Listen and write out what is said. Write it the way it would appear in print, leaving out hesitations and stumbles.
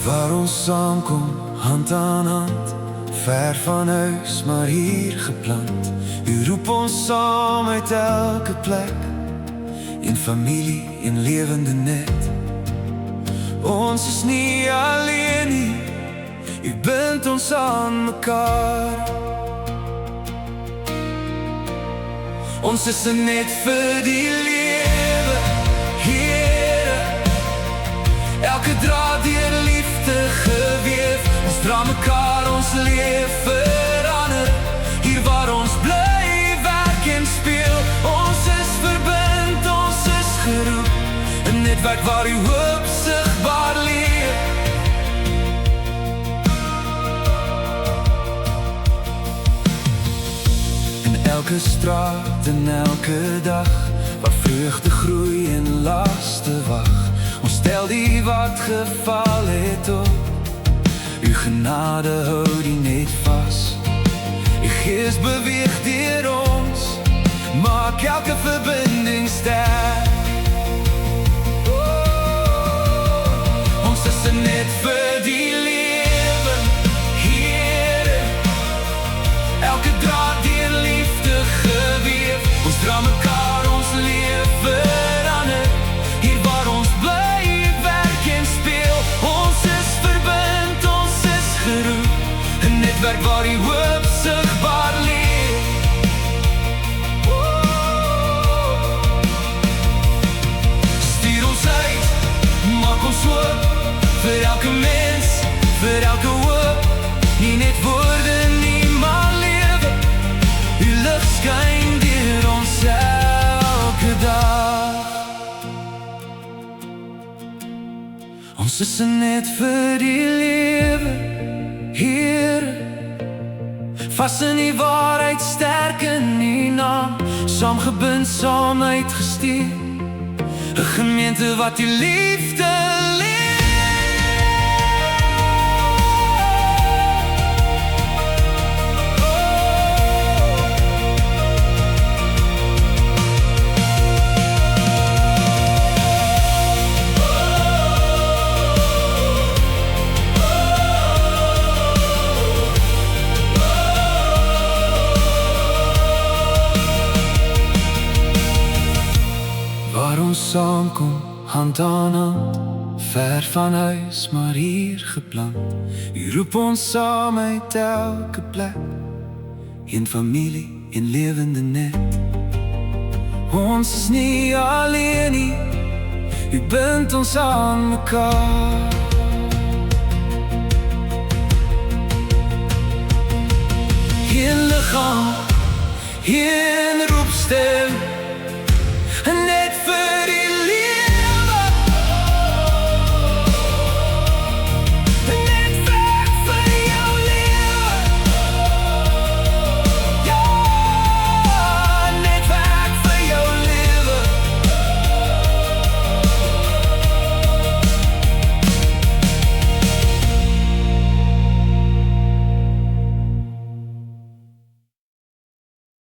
Waar ons saamkom, hand aan hand, ver van huis, maar hier geplant. U roep ons saam uit elke plek, in familie, in levende net. Ons is nie alleen nie, u bindt ons aan mekaar. Ons is er net vir die lewe, Here. Elke draad deur liefde geweef. Ons dra mekaar ons leef verander. Hier waar ons bly, werk en speel. Ons is verbind, ons is geroep. 'n netwerk waar die hoop sigbaar leef. In elke straat en elke dag, waar vreugde groei en laste wag. Ons stel die wat geval het op. U genade hou die net vas. U gees beweeg deur ons, maak elke verbinding sterk. Ons is er net vir die lewe, Here. Elke draad deur liefde geweef. Ons dra mekaar ons leef verander. Hier waar ons bly, werk en speel. Ons is verbind, ons is geroep. 'n netwerk waar die hoop sigbaar leef. Stuur ons uit, maak ons hoop. Vir elke mens, vir elke hoop. Nie net woorde nie, maar lewe. U lig skyn deur ons elke dag. Ons is er net vir die lewe, Here. Vas in die waarheid, sterk in die naam. Saamgebind, saam uitgestuur. 'n gemeente wat die liefde leef. Waar ons saamkom, hand aan hand, ver van huis, maar hier geplant. U roep ons saam uit elke plek, in familie, in levende net. Ons is nie alleen nie, u bindt ons aan mekaar. Geen liggaam, geen roepstem,